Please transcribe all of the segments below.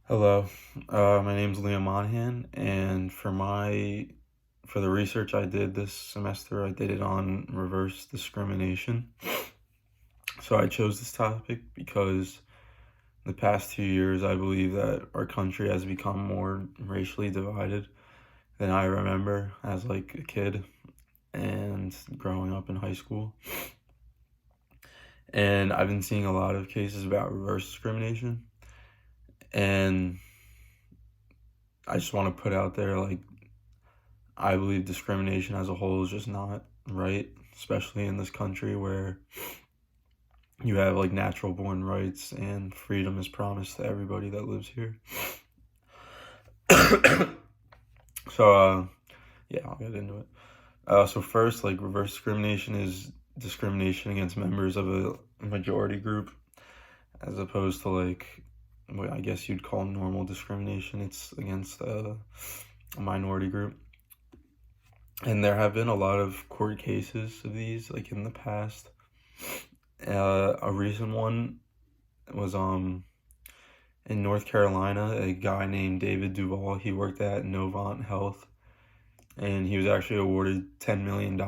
Hello, my name's Liam Monahan, and for the research I did this semester, I did it on reverse discrimination. So I chose this topic because the past 2 years, I believe that our country has become more racially divided than I remember as like a kid and growing up in high school. And I've been seeing a lot of cases about reverse discrimination, and I just want to put out there like I believe discrimination as a whole is just not right, especially in this country where you have like natural born rights and freedom is promised to everybody that lives here. so, yeah, I'll get into it. So first, like reverse discrimination is discrimination against members of a majority group, as opposed to like what I guess you'd call normal discrimination. It's against a minority group. And there have been a lot of court cases of these, like in the past. A recent one was in North Carolina. A guy named David Duval. He worked at Novant Health, and he was actually awarded $10 million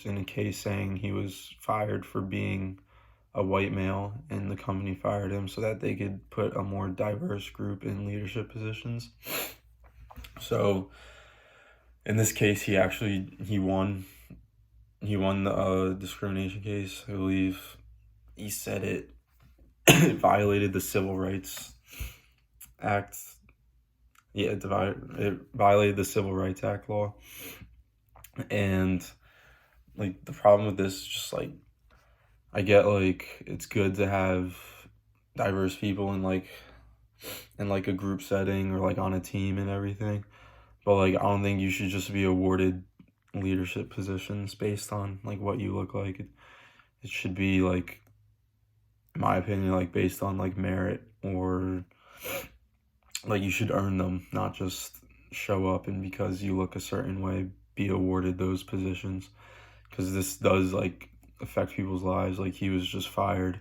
in a case saying he was fired for being a white male, and the company fired him so that they could put a more diverse group in leadership positions. So in this case, he won. He won the discrimination case. I believe he said it violated the Civil Rights Act. Yeah, it violated the Civil Rights Act law. And like the problem with this is just like I get like it's good to have diverse people in like a group setting or like on a team and everything. But like I don't think you should just be awarded leadership positions based on like what you look like. It should be like, in my opinion, like based on like merit, or like you should earn them, not just show up and because you look a certain way be awarded those positions, because this does like affect people's lives. Like he was just fired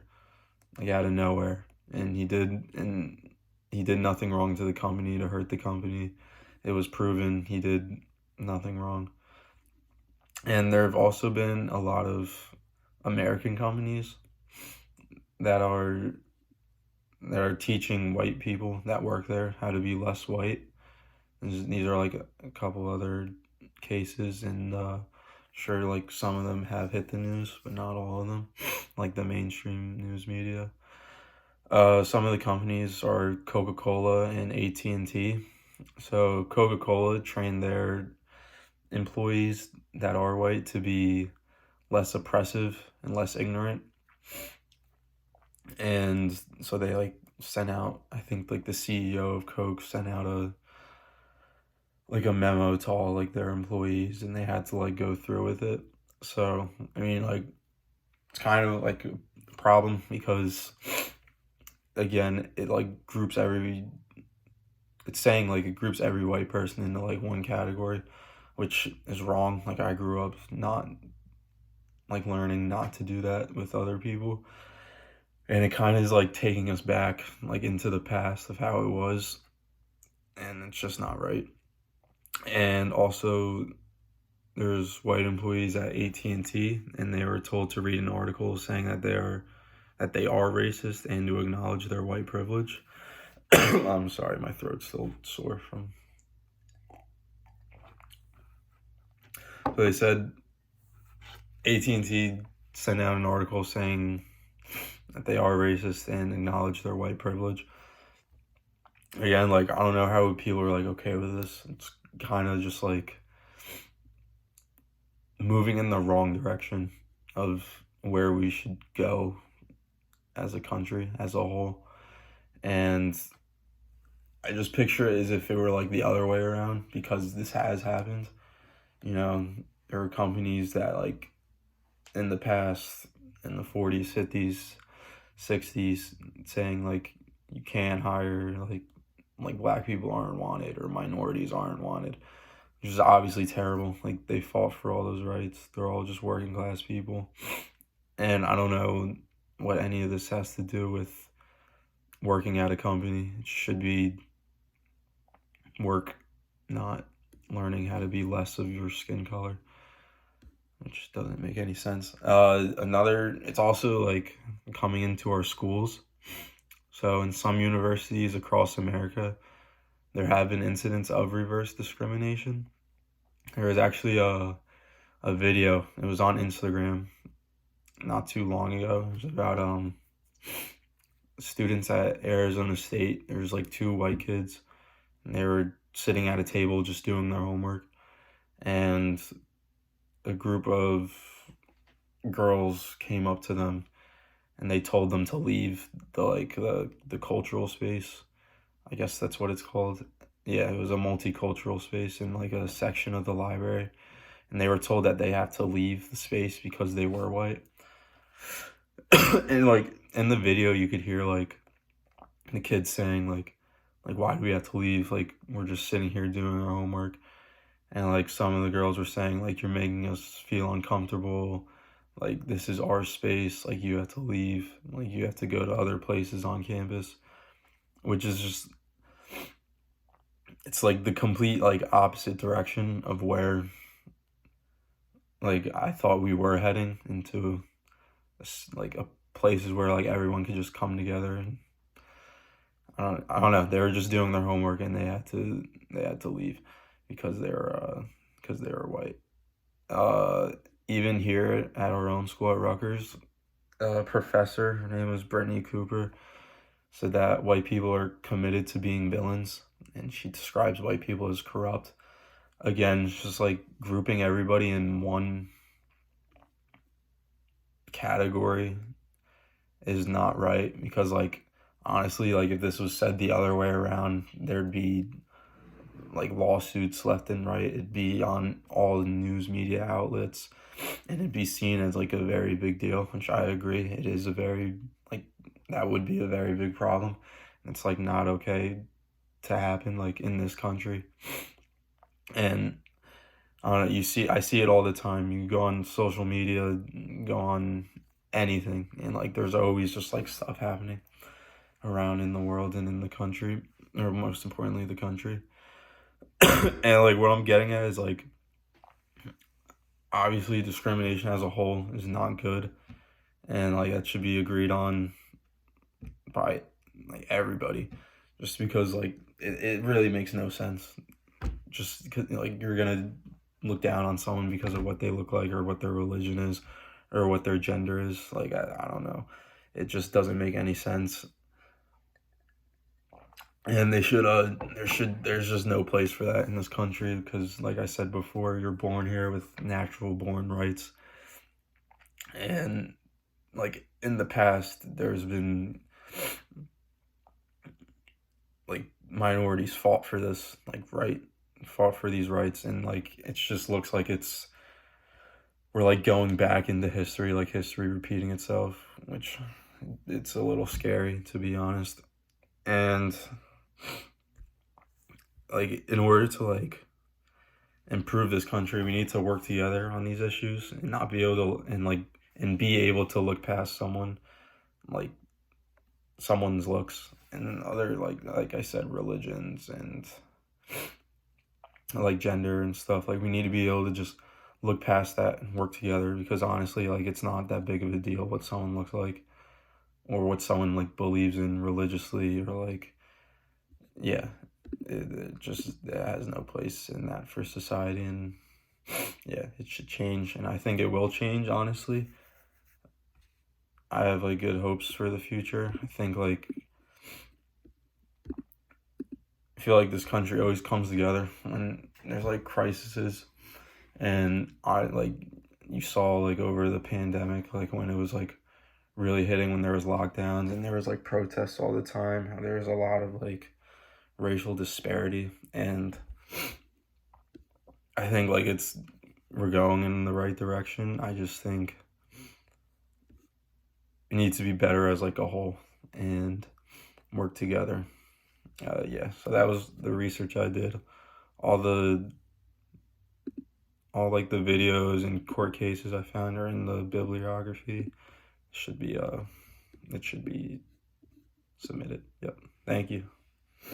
like out of nowhere, and he did nothing wrong to the company to hurt the company. It was proven he did nothing wrong. And there have also been a lot of American companies that are teaching white people that work there how to be less white. These are like a couple other cases, and sure, like some of them have hit the news, but not all of them, like the mainstream news media. Some of the companies are Coca-Cola and AT&T. So Coca-Cola trained their employees that are white to be less oppressive and less ignorant. And so they like sent out, I think like the CEO of Coke sent out a memo to all like their employees, and they had to like go through with it. So I mean, like it's kind of like a problem because again it's saying like it groups every white person into like one category, which is wrong. Like I grew up not like learning not to do that with other people, and it kind of is like taking us back like into the past of how it was, and it's just not right. And also there's white employees at AT&T, and they were told to read an article saying that they are racist and to acknowledge their white privilege. I'm sorry, my throat's still sore from. So they said AT&T sent out an article saying that they are racist and acknowledge their white privilege. Again, like I don't know how people are like okay with this. It's kind of just like moving in the wrong direction of where we should go as a country as a whole. And I just picture it as if it were like the other way around, because this has happened. You know, there were companies that like in the past, in the 40s, 50s, 60s, saying like you can't hire like black people aren't wanted or minorities aren't wanted, which is obviously terrible. Like they fought for all those rights. They're all just working class people. And I don't know what any of this has to do with working at a company. It should be work not learning how to be less of your skin color, which doesn't make any sense. It's also like coming into our schools. So in some universities across America, there have been incidents of reverse discrimination. There was actually a video. It was on Instagram not too long ago. It was about students at Arizona State. There was like two white kids, and they were sitting at a table just doing their homework, and a group of girls came up to them and they told them to leave the cultural space. I guess that's what it's called. Yeah, it was a multicultural space in like a section of the library, and they were told that they have to leave the space because they were white. And like in the video you could hear like the kids saying like why do we have to leave, like we're just sitting here doing our homework. And like some of the girls were saying like you're making us feel uncomfortable, like this is our space, like you have to leave, like you have to go to other places on campus, which is just, it's like the complete like opposite direction of where like I thought we were heading into, like a places where like everyone could just come together. And I don't know, they were just doing their homework and they had to leave because they were white. Even here at our own school at Rutgers, a professor, her name was Brittany Cooper, said that white people are committed to being villains, and she describes white people as corrupt. Again, it's just like grouping everybody in one category is not right, because like honestly, like if this was said the other way around, there'd be like lawsuits left and right. It'd be on all the news media outlets, and it'd be seen as like a very big deal, which I agree. It is a very, like, that would be a very big problem. And it's like not okay to happen like in this country. And I don't know, I see it all the time. You go on social media, go on anything, and like there's always just like stuff happening around in the world and in the country, or most importantly the country. And like what I'm getting at is like obviously discrimination as a whole is not good, and like that should be agreed on by like everybody, just because like it really makes no sense, just because like you're gonna look down on someone because of what they look like or what their religion is or what their gender is. Like I don't know, it just doesn't make any sense. And there's just no place for that in this country, because like I said before, you're born here with natural born rights. And like in the past, there's been like minorities fought for this, like fought for these rights, and like it just looks like we're like going back into history, like history repeating itself, which it's a little scary, to be honest. And like in order to like improve this country, we need to work together on these issues and not be able to, and be able to look past like someone's looks and other like I said, religions and like gender and stuff. Like we need to be able to just look past that and work together, because honestly, like it's not that big of a deal what someone looks like or what someone like believes in religiously, or like, yeah, it has no place in that for society. And yeah, it should change, and I think it will change, honestly. I have like good hopes for the future. I think like, I feel like this country always comes together when there's like crises. And you saw like over the pandemic, like when it was like really hitting, when there was lockdowns and there was like protests all the time, how there was a lot of like racial disparity. And I think like we're going in the right direction. I just think we need to be better as like a whole and work together. Yeah, so that was the research I did. All like the videos and court cases I found are in the bibliography. It should be submitted. Yep. Thank you.